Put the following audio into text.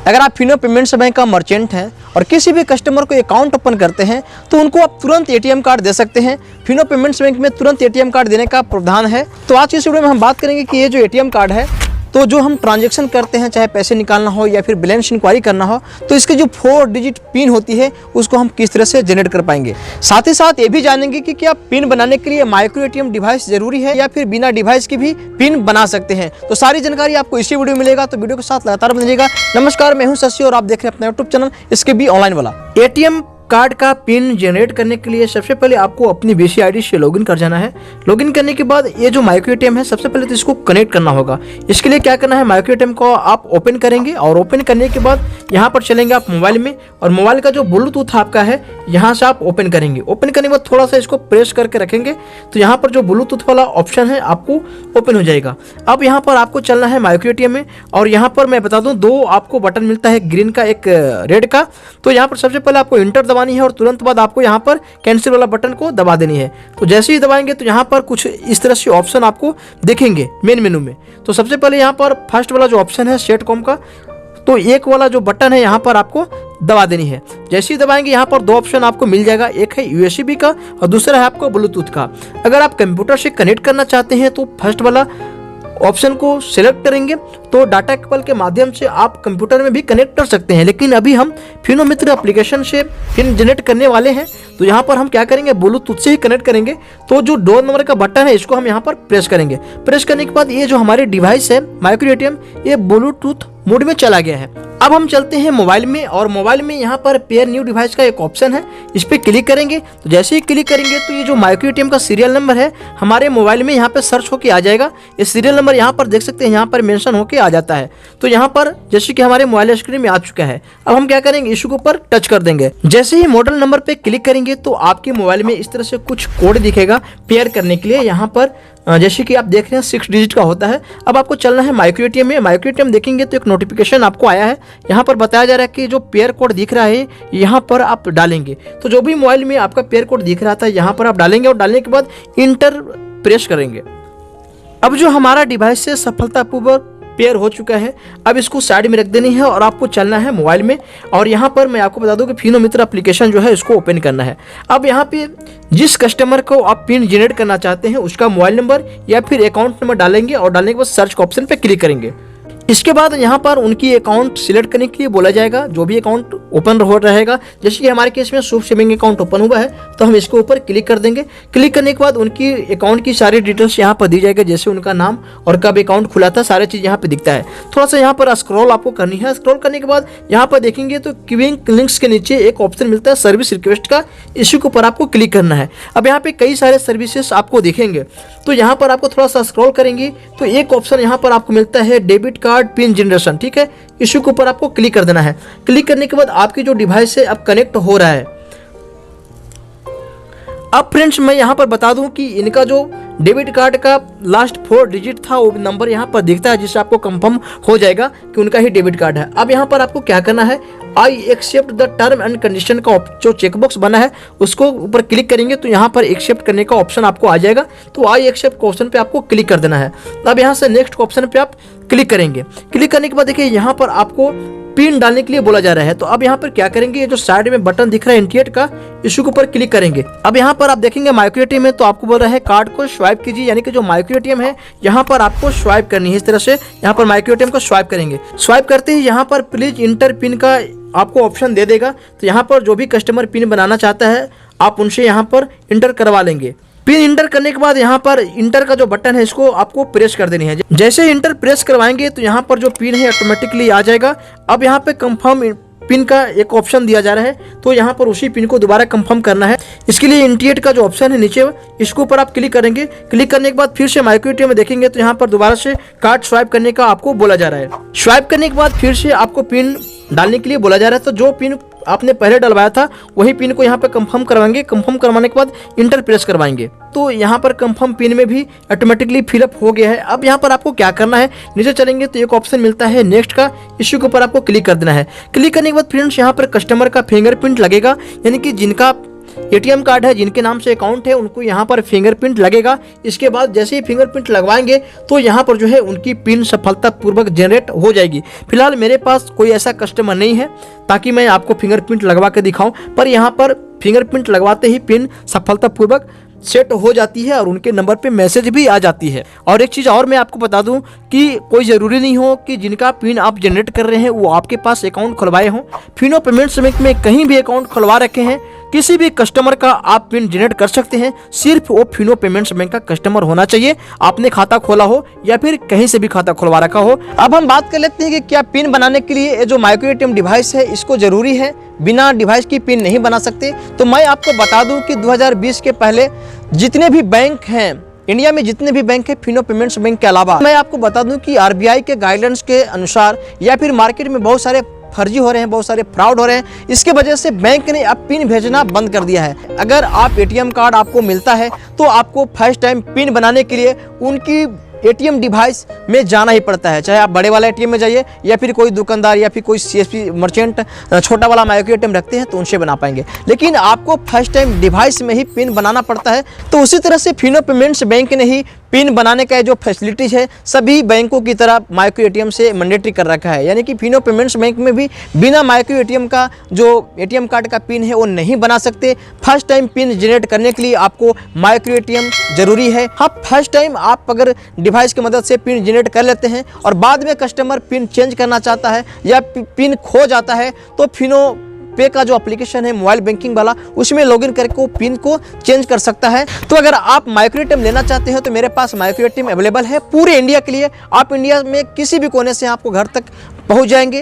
अगर आप Fino payments bank का मर्चेंट हैं और किसी भी कस्टमर को अकाउंट ओपन करते हैं तो उनको आप तुरंत एटीएम कार्ड दे सकते हैं। फिनो पेमेंट्स बैंक में तुरंत एटीएम कार्ड देने का प्रावधान है। तो आज की इस वीडियो में हम बात करेंगे कि ये जो एटीएम कार्ड है, तो जो हम ट्रांजैक्शन करते हैं, चाहे पैसे निकालना हो या फिर बैलेंस इंक्वायरी करना हो, तो इसकी जो 4 डिजिट पिन होती है उसको हम किस तरह से जनरेट कर पाएंगे। साथ ही साथ ये भी जानेंगे कि क्या पिन बनाने के लिए माइक्रो एटीएम डिवाइस जरूरी है या फिर बिना डिवाइस की भी पिन बना सकते हैं। तो सारी जानकारी आपको इसी वीडियो में मिलेगा, तो वीडियो के साथ लगातार बने रहिएगा। नमस्कार, मैं हूं शशि और आप देख रहे हैं अपना यूट्यूब चैनल इसके भी ऑनलाइन वाला। एटीएम कार्ड का पिन जनरेट करने के लिए सबसे पहले आपको अपनी बीसी आईडी से लॉगिन कर जाना है। लॉगिन करने के बाद ये जो माइक्रो एटीएम है, सबसे पहले तो इसको कनेक्ट करना होगा। इसके लिए क्या करना है, माइक्रो एटीएम को आप ओपन करेंगे और ओपन करने के बाद यहाँ पर चलेंगे आप मोबाइल में, और मोबाइल का जो ब्लूटूथ आपका है यहाँ से आप ओपन करेंगे। ओपन करने के बाद थोड़ा सा इसको प्रेस करके रखेंगे तो यहाँ पर जो ब्लूटूथ वाला ऑप्शन है आपको ओपन हो जाएगा। अब यहाँ पर आपको चलना है माइक्रो एटीएम में, और यहाँ पर मैं बता दूँ 2 आपको बटन मिलता है, ग्रीन का एक रेड का। तो यहाँ पर सबसे पहले आपको इंटर दबानी है और तुरंत बाद आपको यहाँ पर कैंसिल वाला बटन को दबा देनी है। तो जैसे ही दबाएंगे तो यहाँ पर कुछ इस तरह से ऑप्शन आपको दिखेंगे मेन मेनू में। तो सबसे पहले यहाँ पर फर्स्ट वाला जो ऑप्शन है सेट कॉम का, तो एक वाला जो बटन है यहाँ पर आपको दबा देनी है। जैसे ही दबाएंगे यहाँ पर 2 ऑप्शन आपको मिल जाएगा, एक है यूएसबी का और दूसरा है आपको ब्लूटूथ का। अगर आप कंप्यूटर से कनेक्ट करना चाहते हैं तो फर्स्ट वाला ऑप्शन को सिलेक्ट करेंगे तो डाटा केबल के माध्यम से आप कंप्यूटर में भी कनेक्ट कर सकते हैं। लेकिन अभी हम फिनो मित्र एप्लीकेशन से पिन जनरेट करने वाले हैं, तो यहाँ पर हम क्या करेंगे, ब्लूटूथ से ही कनेक्ट करेंगे। तो जो 2 नंबर का बटन है इसको हम यहाँ पर प्रेस करेंगे। प्रेस करने के बाद ये जो हमारी डिवाइस है माइक्रो एटीएम, ये ब्लूटूथ मोड में चला गया है। अब हम चलते हैं मोबाइल में, और मोबाइल में यहाँ पर पेयर न्यू डिवाइस का एक ऑप्शन है, इस पर क्लिक करेंगे। तो जैसे ही क्लिक करेंगे तो ये जो माइक्रो एटीएम का सीरियल नंबर है हमारे मोबाइल में यहाँ पे सर्च होके आ जाएगा। ये सीरियल नंबर यहाँ पर देख सकते हैं, यहाँ पर मेंशन होके आ जाता है। तो यहाँ पर जैसे कि हमारे मोबाइल स्क्रीन में आ चुका है। अब हम क्या करेंगे, इशू के ऊपर टच कर देंगे। जैसे ही मॉडल नंबर पे क्लिक करेंगे तो आपके मोबाइल में इस तरह से कुछ कोड दिखेगा पेयर करने के लिए। यहाँ पर जैसे कि आप देख रहे हैं 6 डिजिट का होता है। अब आपको चलना है माइक्रो एटीएम में। माइक्रो एटीएम देखेंगे तो एक नोटिफिकेशन आपको आया है, यहाँ पर बताया जा रहा है कि जो पेयर कोड दिख रहा है यहाँ पर आप डालेंगे। तो जो भी मोबाइल में आपका पेयर कोड दिख रहा था यहाँ पर आप डालेंगे, और डालने के बाद इंटर प्रेस करेंगे। अब जो हमारा डिवाइस से सफलतापूर्वक पेयर हो चुका है, अब इसको साइड में रख देनी है और आपको चलना है मोबाइल में। और यहाँ पर मैं आपको बता दूं कि फिनो मित्र एप्लीकेशन जो है इसको ओपन करना है। अब यहाँ पे जिस कस्टमर को आप पिन जनरेट करना चाहते हैं उसका मोबाइल नंबर या फिर अकाउंट नंबर डालेंगे, और डालने के बाद सर्च के ऑप्शन पे क्लिक करेंगे। इसके बाद यहाँ पर उनकी अकाउंट सिलेक्ट करने के लिए बोला जाएगा, जो भी अकाउंट ओपन हो रहेगा। जैसे कि हमारे केस में शुभ सेविंग अकाउंट ओपन हुआ है तो हम इसके ऊपर क्लिक कर देंगे। क्लिक करने के बाद उनकी अकाउंट की सारी डिटेल्स यहाँ पर दी जाएगी, जैसे उनका नाम और कब अकाउंट खुला था, सारी चीज़ यहाँ पे दिखता है। थोड़ा सा यहाँ पर स्क्रॉल आपको करनी है। स्क्रॉल करने के बाद यहाँ पर देखेंगे तो क्विक लिंक्स के नीचे एक ऑप्शन मिलता है सर्विस रिक्वेस्ट का, इसी के ऊपर आपको क्लिक करना है। अब यहाँ पे कई सारे सर्विसेज आपको दिखेंगे, तो यहाँ पर आपको थोड़ा सा स्क्रॉल करेंगे तो एक ऑप्शन यहाँ पर आपको मिलता है डेबिट कार्ड पिन जनरेशन, ठीक है। इसी के ऊपर आपको क्लिक कर देना है। क्लिक करने के बाद आपकी जो डिवाइस है अब कनेक्ट हो रहा है। अब फ्रेंड्स मैं यहाँ पर बता दूं कि इनका जो डेबिट कार्ड का लास्ट 4 डिजिट था वो नंबर यहाँ पर दिखता है, जिससे आपको कंफर्म हो जाएगा कि उनका ही डेबिट कार्ड है। अब यहाँ पर आपको क्या करना है, I accept the term and condition का जो चेकबॉक्स बना है उसको ऊपर क्लिक करेंगे तो यहाँ पर एक्सेप्ट करने का ऑप्शन आपको आ जाएगा। तो आई एक्सेप्ट ऑप्शन पे आपको क्लिक कर देना है। अब यहाँ से नेक्स्ट ऑप्शन पे आप क्लिक करेंगे। क्लिक करने के बाद देखिए यहाँ पर आपको पिन डालने के लिए बोला जा रहा है। तो अब यहाँ पर क्या करेंगे, ये जो साइड में बटन दिख रहा है इंडिकेट का, इशू के ऊपर क्लिक करेंगे। अब यहाँ पर आप देखेंगे माइक्रो एटीएम है तो आपको बोल रहा है कार्ड को स्वाइप कीजिए, यानी कि जो माइक्रो एटीएम है यहाँ पर आपको स्वाइप करनी है। इस तरह से यहाँ पर माइक्रो एटीएम को स्वाइप करेंगे। स्वाइप करते ही यहाँ पर प्लीज इंटर पिन का आपको ऑप्शन दे देगा। तो यहाँ पर जो भी कस्टमर पिन बनाना चाहता है आप उनसे यहाँ पर इंटर करवा लेंगे। पिन इंटर करने के बाद यहाँ पर इंटर का जो बटन है इसको आपको प्रेस कर देनी है। जैसे इंटर प्रेस करवाएंगे तो यहाँ पर जो पिन है ऑटोमेटिकली आ जाएगा। अब यहाँ पे कंफर्म पिन का एक ऑप्शन दिया जा रहा है, तो यहाँ पर उसी पिन को दोबारा कंफर्म करना है। इसके लिए इंडिकेट का जो ऑप्शन है नीचे, इसके ऊपर आप क्लिक करेंगे। क्लिक करने के बाद फिर से माइक्रो एटीएम में देखेंगे तो यहाँ पर दोबारा से कार्ड स्वाइप करने का आपको बोला जा रहा है। स्वाइप करने के बाद फिर से आपको पिन डालने के लिए बोला जा रहा है। तो जो पिन आपने पहले डलवाया था वही पिन को यहाँ पे कंफर्म करवाएंगे। कंफर्म करवाने के बाद इंटर प्रेस करवाएंगे तो यहाँ पर कंफर्म पिन में भी ऑटोमेटिकली फिलअप हो गया है। अब यहाँ पर आपको क्या करना है, नीचे चलेंगे तो एक ऑप्शन मिलता है नेक्स्ट का, इश्यू के ऊपर आपको क्लिक कर देना है। क्लिक करने के बाद फ्रेंड्स यहाँ पर कस्टमर का फिंगरप्रिंट लगेगा, यानी कि जिनका एटीएम कार्ड है, जिनके नाम से अकाउंट है, उनको यहाँ पर फिंगरप्रिंट लगेगा। इसके बाद जैसे ही फिंगरप्रिंट लगवाएंगे तो यहाँ पर जो है उनकी पिन सफलतापूर्वक जनरेट हो जाएगी। फिलहाल मेरे पास कोई ऐसा कस्टमर नहीं है ताकि मैं आपको फिंगरप्रिंट लगवा के दिखाऊं, पर यहाँ पर फिंगरप्रिंट लगवाते ही पिन सफलतापूर्वक सेट हो जाती है और उनके नंबर पे मैसेज भी आ जाती है। और एक चीज़ और मैं आपको बता दूं कि कोई ज़रूरी नहीं हो कि जिनका पिन आप जनरेट कर रहे हैं वो आपके पास अकाउंट खुलवाए हों। फिनो पेमेंट्स बैंक में कहीं भी अकाउंट खुलवा रखे हैं, किसी भी कस्टमर का आप पिन जनरेट कर सकते हैं। सिर्फ वो फिनो पेमेंट्स बैंक का कस्टमर होना चाहिए, आपने खाता खोला हो या फिर कहीं से भी खाता खुलवा रखा हो। अब हम बात कर लेते हैं कि क्या पिन बनाने के लिए ये जो माइक्रो एटीएम डिवाइस है इसको जरूरी है, बिना डिवाइस की पिन नहीं बना सकते। तो मैं आपको बता दूं कि 2020 के पहले जितने भी बैंक हैं इंडिया में, जितने भी बैंक है फिनो पेमेंट्स बैंक के अलावा, मैं आपको बता दूं कि आरबीआई के गाइडेंस के अनुसार या फिर मार्केट में बहुत सारे फर्जी हो रहे हैं, बहुत सारे फ्रॉड हो रहे हैं, इसके वजह से बैंक ने अब पिन भेजना बंद कर दिया है। अगर आप एटीएम कार्ड आपको मिलता है तो आपको फर्स्ट टाइम पिन बनाने के लिए उनकी एटीएम डिवाइस में जाना ही पड़ता है, चाहे आप बड़े वाला एटीएम में जाइए या फिर कोई दुकानदार या फिर कोई सीएसपी मर्चेंट छोटा वाला माइक्रो एटीएम रखते हैं तो उनसे बना पाएंगे, लेकिन आपको फर्स्ट टाइम डिवाइस में ही पिन बनाना पड़ता है। तो उसी तरह से फिनो पेमेंट्स बैंक ने ही पिन बनाने का जो फैसिलिटीज है सभी बैंकों की तरह माइक्रो एटीएम से मैंडेटरी कर रखा है, यानी कि फिनो पेमेंट्स बैंक में भी बिना माइक्रो एटीएम का जो एटीएम कार्ड का पिन है वो नहीं बना सकते। फर्स्ट टाइम पिन जनरेट करने के लिए आपको माइक्रो एटीएम जरूरी है। हाँ, फर्स्ट टाइम आप अगर डिवाइस की मदद से पिन जनरेट कर लेते हैं और बाद में कस्टमर पिन चेंज करना चाहता है या पिन खो जाता है तो फिनो पे का जो एप्लीकेशन है मोबाइल बैंकिंग वाला, उसमें लॉगिन करके वो पिन को चेंज कर सकता है। तो अगर आप माइक्रो एटीएम लेना चाहते हैं तो मेरे पास माइक्रो एटीएम अवेलेबल है पूरे इंडिया के लिए। आप इंडिया में किसी भी कोने से आपको घर तक पहुंच जाएंगे।